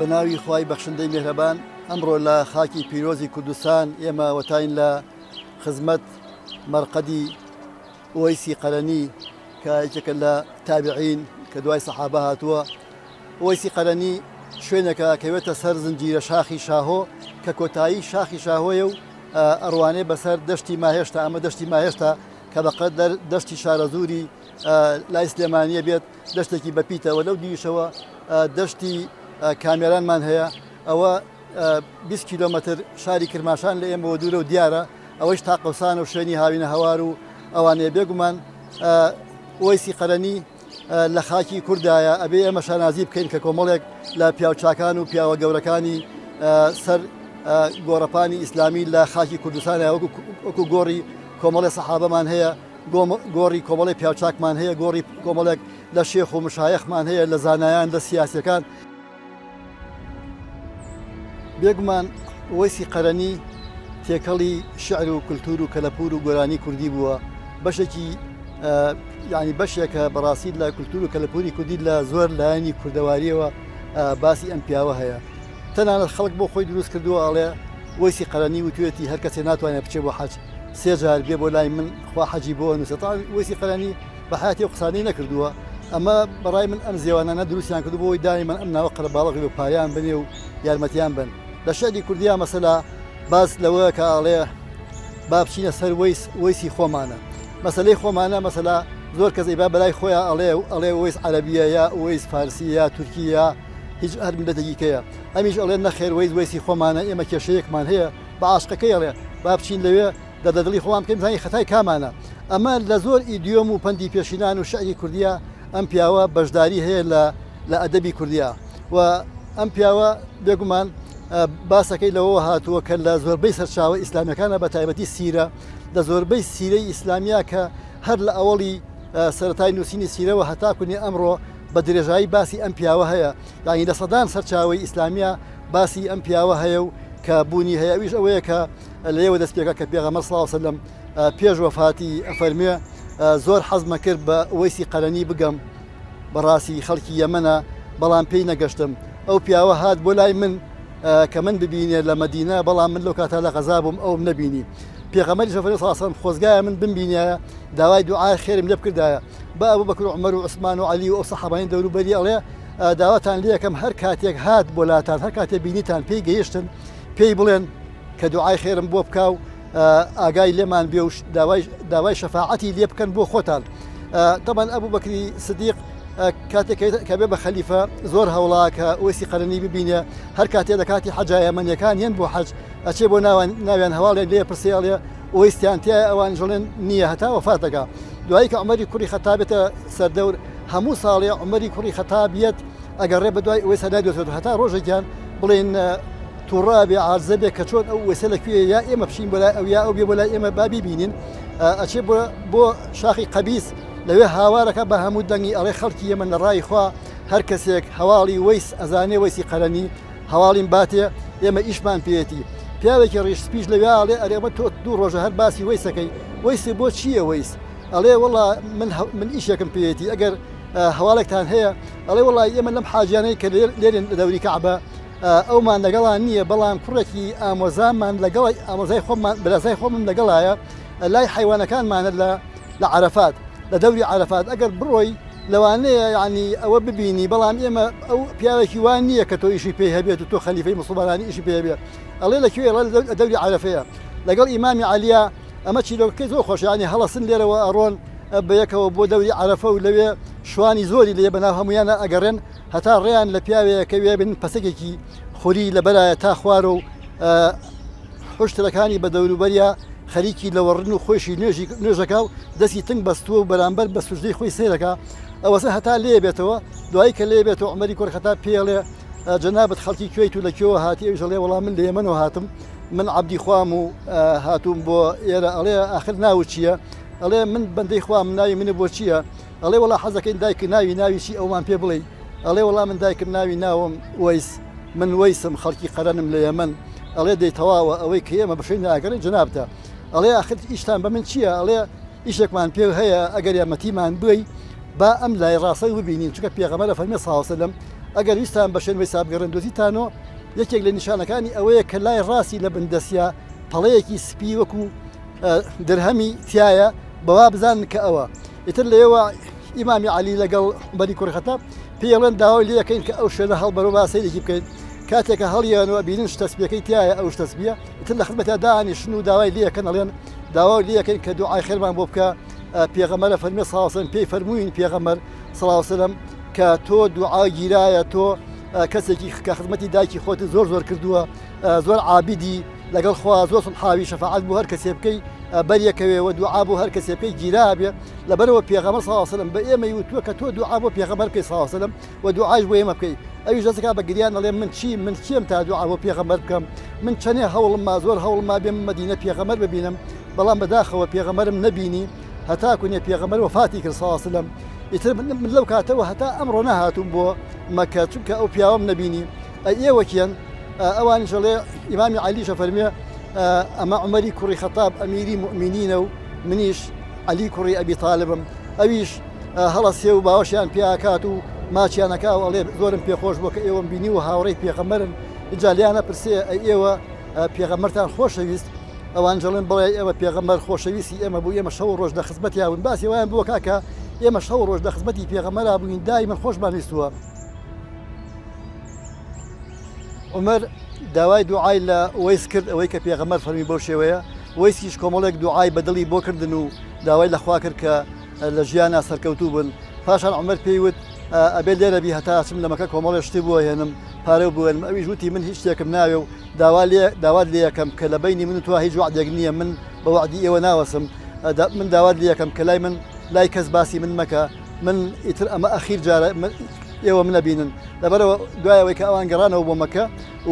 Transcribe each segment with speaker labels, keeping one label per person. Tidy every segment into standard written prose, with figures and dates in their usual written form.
Speaker 1: بەناوی خوای بەخشندەی میهرەبان ئەمڕۆ لە خاکی پیرۆزی کوردستان ئێمە وەتاین لە خزمەت مەرقەدی ئوەیسی قەرەنی کە یەکێکە لە تابعین کە دوای سەحابە هاتووە. ئوەیسی قەرەنی شوێنێکە کەوێتە سەر زنجیرە شاخی شاهۆ کە کۆتایی شاخی شاهۆیە و ئەڕوانێ بەسەر دەشتی ماهێشتا. ئەمە دەشتی ماهێشتا کە بەقەت دەشتی شارەزووری لای سلێمانیە بێت، دەشتێکی بەپیتەوە. لەو دیشەوە دەشتی کامێرانمان هەیە، ئەوە 20 کیلۆمەتر شاری کرماشان لە ئێمەوە دوورە و دیارە، ئەوەش تا قەوسان و شوێنی هاوینە هەوار و ئەوانەیە. بێگومان ئوەیسی قەرەنی لە خاکی کوردایە، ئەبێ ئێمە شانازی بکەین کە کۆمەڵێک لە پیاوچاکان و پیاوە گەورەکانی سەر گۆڕەپانی ئیسلامی لە خاکی کوردستانە وەکو گۆڕی کۆمەڵی سەحابەمان هەیە، گۆڕی کۆمەڵی پیاوچاکمان هەیە، گۆڕی کۆمەڵێک لە شێخ و مشایەخمان هەیە، لە زانایان لە سیاسەکان. بێگومان ئوەیسی قەرەنی تێکەڵی شعر و کولتور و کەلەپور و گۆرانی کوردی بووە، بەشێکی یعنی بەشێکە بەڕاستی لە کولتور و کەلەپوری کوردی لە زۆر لایەنی کوردەواریەوە باسی ئەم پیاوە هەیە. تەنانەت خەڵک بۆ خۆی دروست کردووە ئەڵێ ئوەیسی قەرەنی وتوێتی هەر کەسێ ناتوانێت بچێت بۆ حەج، 3 جار بێ بۆ لای من خوا حەجی بۆ نووسێت. ئوەیسی قەرەنی بە حیاتی و قسانەی نەکردووە، ئەمە بەڕای من ئەم زێوانانە دروستیان کردو بۆی دایمەن ئەم ناوە قەرەباڵغی و پایان بنێ و یارمەتیان بن. لە شعری کوردیا مەسەلا باس لەوەیە کە ئاڵێ با بچینە سەر وەیسی خۆمانە. مەسەلەی خۆمانە مەسەلا زۆر کەس ئەیبا بەلای خۆیان ئەڵێ وەیس عەرەبیە یا وەیس فارسی یا تورکی یا هیچ هەر ملەتێکیکەیە. ئەمیش ئەڵێ نەخێر وەیسی خۆمانە، ئێمە کێشەیەکمان هەیە بە عاشقەکەی ئەڵێ با بچین لەوێ دەدڵی خۆمان بکەین زانی خەتای کامانە. ئەمە لە زۆر ئیدیۆم و پەندی پێشینان و شعری کوردیا ئەم پیاوە بەشداری هەیە لە ئەدەبی کوردیا و ئەم پیاوە بێگومان باسەکەی لەوە هاتووە کە لە زۆربەی سەرچاوە ئیسلامیەکانە بە تایبەتی سیرە، لە زۆربەی سیرەی ئیسلامیا کە هەر لە ئەوەڵی سەرەتای نووسینی سیرەوە هەتاکوونی ئەمڕۆ بە درێژایی باسی ئەم پیاوە هەیە. یعنی لە سەدان سەرچاوی ئیسلامیا باسی ئەم پیاوە هەیە و کە بوونی هەیە. ئەویش ئەوەیە کە لەیەوە دەست پێکە کە پێغەمبەر صلی الله علیه و سلم پێش وەفاتی ئەفەرمێ زۆر حەزمە کرد بە ئوەیسی قەرەنی بگەم، بەڕاستی خەڵکی یەمەنە بەڵام پێی نەگەشتم. ئەو پیاوە هات بۆ لای من کە من ببینێ لە مەدینە، بەڵام من لەو کاتا لە غەزا بووم ئەوم نەبینی. پێغەمبەری صلی الله علیه و سلم خۆزگایە من بمبینایە، داوای دوعای خێرم لێ بکردایە بە ئەبوو بەکر و عومەر و عوسمان و عەلی و ئەو سەحابەی دەوروبەری، ئەڵێ داواتان لێ یەکەم هەر کاتێک هات بۆ لاتان، هەر کاتێک بینیتان پێی گەیشتن پێی بڵێن کە دوعای خێرم بۆ بکا و ئاگای لێمان بێ و داوای شەفاعەتی لێ بکەن بۆ خۆتان. طبعا ئەبوو بەکری سدیق کاتێک کە بێ بە خەلیفە زۆر هەوڵا کە ئوەیسی قەرەنی ببینێ، هەر کاتێ لە کاتی حەجە یەمەنیەکان یەن بۆ حەج ئەچێ بۆ ناویان هەواڵێن لێ پرسیاڵێ ئوەیسیان تایە، ئەوان ژڵێن نییە هەتا وەفات دەکا. دوایی کە عومەری کوڕی خەتابێتە سەردەور هەموو ساڵێ عومەری کوڕی خەتابیەت ئەگەڕێ بە دوای ئوەیسە نادوێتەوە هەتا ڕۆژێکیان بڵێن تووڕابێ عارزە بێ کە چۆن ئەو وەیسە لەکوێ یا ئێمە بچین بۆ لای ئەو یا ئەو بێ بۆ لای ئێمە با بیبینین. ئەچێ بۆ شاخی قەبیس لەوێ هاوارەکە بە هەموو دەنگی ئەڵێ خەڵکی ئێمە لە ڕای خوا هەر کەسێک هەواڵی وەیس ئەزانێ وەیسی قەرەنی هەواڵیم باتێ ئێمە ئیشمان پێێتی. پیاوێکی ڕیشسپیش لەوێ ئاڵێ ئەرێمە تۆ 2 ڕۆژە هەر باسی وەیسەکەی، وەیسی بۆ چییە وەیس؟ ئەڵێ وەڵا من ئیشێکم پێێتی، ئەگەر هەواڵێکتان هەیە ئەڵێ وەڵای ئێمە لەم حاجیانەی کە لێرێن لە دەوری کەعبە ئەومان لەگەڵان نییە، بەڵام کوڕێکی ئامۆزامان لەگەڵی ئامۆزای خۆمان بەرازای خۆمم لەگەڵایە لای حیوانەکانمانە لە عەرەفات، لە دەوری عەرەفات. ئەگەر بڕۆی لەوانەیە یعنی ئەوە ببینی، بەڵام ئێمە ئەو پیاوێکی وان نییە کە تۆ ئیشی پێی هەبێت و تۆ خەلیفەی موسڵمانانی ئیشی پێ هەبێت. ئەڵێ لەکوێ؟ لە دەوری عەرەفەیە لەگەڵ ئیمامی عەلیە. ئەمە چیرۆکەکەی زۆر خۆش، یعنی هەڵەسن لێرەوە ئەڕۆن بەیەکەوە بۆ دەوری عەرەفە و لەوێ شوانی زۆری لێ بەناو هەمویانە ئەگەڕێن هەتا ڕێیان لە پیاوەیەکە وێ بن پەسەکێکی خوری لەبەرایە تا خوارە و حوشتەکانی بە دەوروبەریە خەریکی لەوەڕن و خۆشی نوێژەکە و دەستی تنگ بەستووە و بەرامبەر بە سوژدەی خۆی سێرەکە. ئەوەسە هەتا لێ بێتەوە. دوایی کە لێ بێتەوە عومەری کوڕی خەتاب پێڵێ جەنابەت خەڵکی کوێیت و لەکوێوە هاتی؟ ئەویش ئەڵێ وەڵام من لە یەمەنەوە هاتم، من عەبدی خوام و هاتووم بۆ ئێرە. ئەڵێ ئاخر ناوت چییە؟ ئەڵێ من بەندەی خوام، ناوی منە بۆ چییە؟ ئەڵێ وەڵا حەزەکەی دایک ناوی چی ئەومان پێ بڵێ؟ ئەڵێ وەڵا من دایکم ناوم وەیس، من وەیسم خەڵکی قەرەنم لە یەمەن. ئەڵێ دەی تەواوە ئەوەی کە ئێمە بەشەی ناگەڕێ جەنابتە. ئەڵێ ئاخر ئیشتان بە من چییە؟ ئەڵێ ئیشێکمان پێ هەیە ئەگەر یارمەتیمان بووی با ئەم لای ڕاستەی ببینین، چونکە پێغەمبەر فەرمێ صلی الله علیه و سلم ئەگەر ویستان بە شوێنەوەی سابگەڕن دۆزیتانەوە یەکێک لە نیشانەکانی ئەوەیە کە لای ڕاستی لە بندەسیا پەڵەیەکی سپی وەکو درهەمی تایە بەوا بزانن کە ئەوە ئیتر لێوە ئیمامی عەلی لەگەڵ عومەری کوڕی خەتاب پێڵێن داوای لێ یەکەین کە ئەو شوێنە هەڵبەرەوە با سەیرێکی بکەین کاتێکە هەڵیانەوە بینن تەسبیەکەی تایە ئەو تەسبیە ئیتر لە خزمەتیا دانیشتن و داوای لێ یەکەن ئەڵێن داوای لێ یەکەین کە دوعای خێرمان بۆ بکە پێغەمبەر فەرمی صلی الله علیه و سلم پێی فەرمووین پێغەمبەر صلی الله علیه و سلم کە تۆ دوعای گیرایە تۆ کەسێکی کە خزمەتی دایکی خۆت زۆر کردووە زۆر عابیدی لەگەڵ خوا زۆر سڵحاوی شەفاعەت بۆ هەر کەسێ بکەی بەریەکەوێەوە دوعا بۆ هەر کەسێ بکەی گیرا بێ لەبەرەوە پێغەمبەر صلی الله علیه و سلم بە ئێمە وتووە کە تۆ دوعا بۆ پێغەمبەر بکەی صلی الله علیه و سلم و دوعاش بۆ ئێمە بکەی ئەویش دەستەکە بە گریان دەڵێ من چیم تا دوعا بۆ پێغەمبەر بکەم من چەنێ هەوڵم زۆر هەوڵما بێم مەدینە پێغەمبەر ببینم بەڵام بەداخەوە پێغەمبەرم نەبینی هەتاکوێ پێغەمبەر وفاتی کرد صلی الله علیه و سلم ئیتر من لەو کاتەوە هەتا ئەمڕۆ نەهاتووم بۆ مەکە چونکە ئەو پیاوەم نەبینی ئێوە کێن ئەوان ژەڵێ ئیمامی عەلیشە فەرمێ ئەمە عومەری کوڕی خەتاب ئەمیری موئمینینە و منیش عەلی کوڕی ئەبی تاالبم ئەویش هەڵەسێ و باوەشیان پێکات و ماچیانەکە و ئەڵێ زۆرم پێخۆش بۆ کە ئێوەم بینی و هاوڕێی پێغەمبەرن جالیانە پرسێ ئێوە پێغەمبەرتان خۆشەویست ئەوان جەڵێن بڵێ ئێوە پێغەمبەر خۆشەویستی ئێمە بوو ئێمە شەو ڕۆژ لە خزمەتیا بوون باسی وایان بووە کاکە ئێمە شەو ڕۆژ لە خزمەتی پێغەمبەرا بووین دایمەن خۆشمان ویستووە عومەر داوای دوعای لە وەیس کرد ئەوەی کە پێغەمبەر فەرمی بەو شێوەیە وەیسیش کۆمەڵێک دوعای بەدڵی بۆ کردن و داوای لەخوا کرد کە لە ژیانە سەرکەوتوو بن پاشان عومەر پێیوت ئەبێ لێرەبی هەتا چم لە مەکە کۆمەڵێ شتی بۆ هێنم پارە بووێنم ئەویش وتی من هیچ شتێکم ناوێ و داوات لێ یەکەم کە لە بینی من و تۆ هیچ وعدێک نییە من بە وعدی ئێوە ناوەسم من داوات لێ یەکەم کە لای کەس باسی من مەکە من ئیتر ئەمە ئەخیر جارە ئێوە منە بینن لەبەرەوە دوایەوەی کە ئەوان گەڕانەوە بۆ مەکە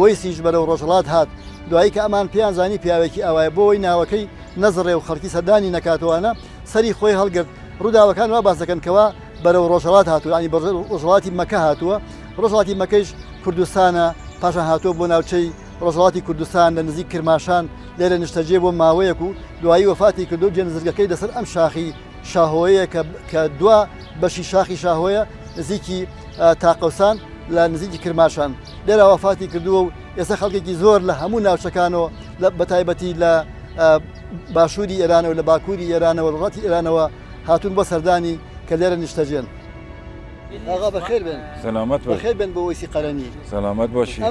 Speaker 1: وەیسیش بەرەو ڕۆژهەڵات هات دوایی کە ئەمان پێیان زانی پیاوێکی ئەوایە بۆەوەی ناوەکەی نەزڕێ و خەڵکی سەردانی نەکاتوانە سەری خۆی هەڵگرت ڕووداوەکان وا باس دەکەنکەوە بەرەو ڕۆژهەڵات هاتووە ینی ڕۆژهەڵاتی مەکە هاتووە ڕۆژهەڵاتی مەکەیش کوردستانە پاشان هاتووە بۆ ناوچەی ڕۆژهەڵاتی کوردستان لە نزیک کرماشان لێرە نیشتەجێ بۆ ماوەیەک و دوایی وفاتی کردو جێنزگەکەی لەسەر ئەم شاخی شاهۆیە کە دوا بەشی شاخی شاهۆیە نزیکی تاقەوسان لە نزیکی کرماشان لێرە وفاتی کردووە و ئێستا خەڵکێکی زۆر لە هەموو ناوچەکانەوە بە تایبەتی لە باشووری ئێرانەوە لە باکووری ئێرانەوە وڵاتی ئێرانەوە هاتوون بۆ سەردانی کە لێرە نیشتەجێن ئاغا بەخێر بن
Speaker 2: سلامت
Speaker 1: بەخێر بن بۆ وەیسی قەرەنی
Speaker 2: سلامت باشی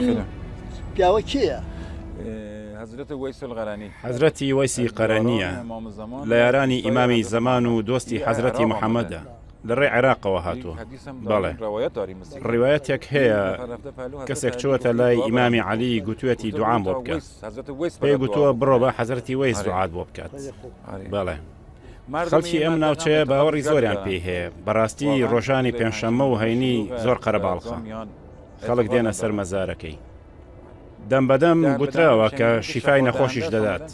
Speaker 1: پیاوە کێیە
Speaker 3: حەزرەتی وەیسی قەرەنیە لە یارانی ئیمامی زەمان و دۆستی حەزرەتی محەممەدە لە ڕێی عێراقەوە هاتووە بەڵێ ڕیوایەتێک هەیە کەسێک چۆتە لای ئیمامی عەلی گوتوێتی دوعام بۆ بکات پێی گوتووە بڕۆ بە حەزرەتی وەیس دوعات بۆ بکات بەڵێ خەڵکی ئەم ناوچەیە باوەڕی زۆریان پێی هەیە بەڕاستی ڕۆژانی پێنجشەممە و هەینی زۆر قەرەباڵخە خەڵک دێنە سەر مەزارەکەی دەم بەدەم گوتراوە کە شیفای نەخۆشیش دەدات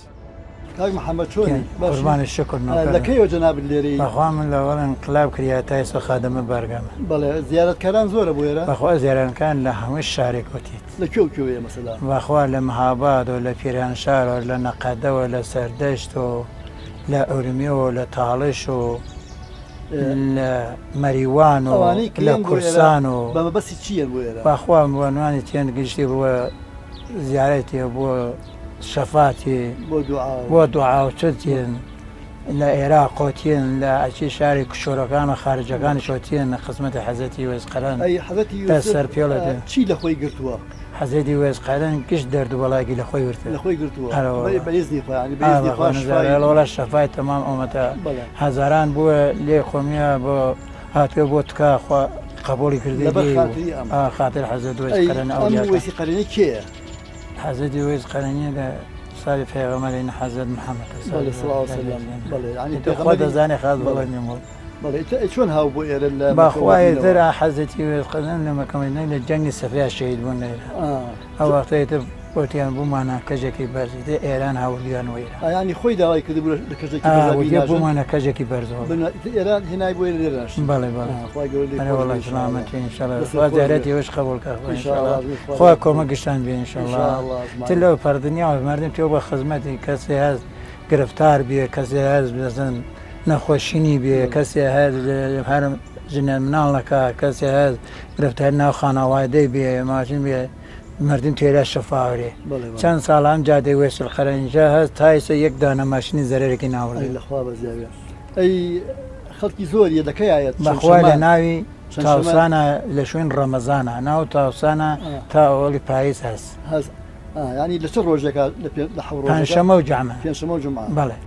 Speaker 1: کاک محەممەد چۆنی
Speaker 4: قوربانی شکر
Speaker 1: لەکەیەوە جەناب لێرەی
Speaker 4: بەخوا من لە وەڵێن انقلاب کریا تا ئێستا خادەمە بەرگەمە
Speaker 1: بەڵێ زیارەتکاران زۆرە بۆ ئێرە
Speaker 4: بەخوا زیارەتکان لە هەمووی شارێک وتیت
Speaker 1: لەکوێ مەسەلا
Speaker 4: بەخوا لە مەهاباد و لە پیرانشارەوە لە نەقەدەوە لە سەردەشت و لە ئەورمیەوە لە تاڵش و لە مەریوان و لە کورسان و
Speaker 1: بەمە بەسی چیە بۆ ئێرە
Speaker 4: بەخوا بۆنوانی تێن گشتی بووە زیارەتی بۆ شەفاتی بۆ دوعا و چتین لە عێراق قوتین لە ئەچی شاری کشۆرەکان و خارجەکانی شۆتین خزمەتی حەزەتی وێز قەرەن سەر پێڵە
Speaker 1: چی لە خۆی گرتووە
Speaker 4: حەزەتی وێز قەرەن گشت دەرد و بەڵاگی لە خۆی ورتە
Speaker 1: لە خۆی گرتووە
Speaker 4: وڵە شەفای تەمام ئەومەتە هەزاران بووە لێ خۆمیە بۆ هاتوێ بۆ تکا قبولی کردی خاطر حەزەت وێز قەرەن
Speaker 1: وێسی قەرەنی کێیە
Speaker 4: حەزەتی وێز قەرەنیە لە ساڵی پێغەمبەرین حەزەت محەممەد خۆ دەزانێ خاز بڵێنیم
Speaker 1: چۆن هاو بۆ ئێرە لە
Speaker 4: بەخوای دەرا حەزەتی وێز قەرەن لە مەکەمەی لە جەنگی سەفیا شەهید بوون ئەو وەختەیەتر بۆتیان بوومانە کەژێکی بەرزی ئێران هاوردیان وێرە
Speaker 1: ینی خۆی داوای کردی
Speaker 4: بوومانە کەژێکی بەرزەوە
Speaker 1: ئێران هێنای بۆ لێرەش
Speaker 4: بەڵێ بەڵێ سلامەتی ئینشاءالله زیارەتی وەش قبول کە خوا کۆمە گشتان بێ ئینشاءالله تر لەو پەردنیا مردم تۆ بە خزمەتی کەسی هەست گرفتار بێ کەسی هەست بزن نەخۆشینی بێ کەسێ هەر هەر ژنە مناڵەکە کەسێ هەر گرفتە ناو خانەوادەی بێ ماشین بێ مردم تێرە شەفاورێ چەند ساڵ ئەم جادەی وێسل قەرەنجە هەست تایسە یەک دانە ماشینی زەرێکی ناوڕێ
Speaker 1: لەخوا بەزیاوێ ئەی خەڵکی زۆر دەکەیت
Speaker 4: بەخوا لە ناوی تاوسانە لە شوێن ڕەمەزانە ناو تاوسانە تا ئەوڵی پاییز هەست
Speaker 1: ینی لە چ ڕۆژێکە لە
Speaker 4: پێنجشەمە و جەمعە
Speaker 1: پێنجشەمە و جومعە
Speaker 4: بەڵێ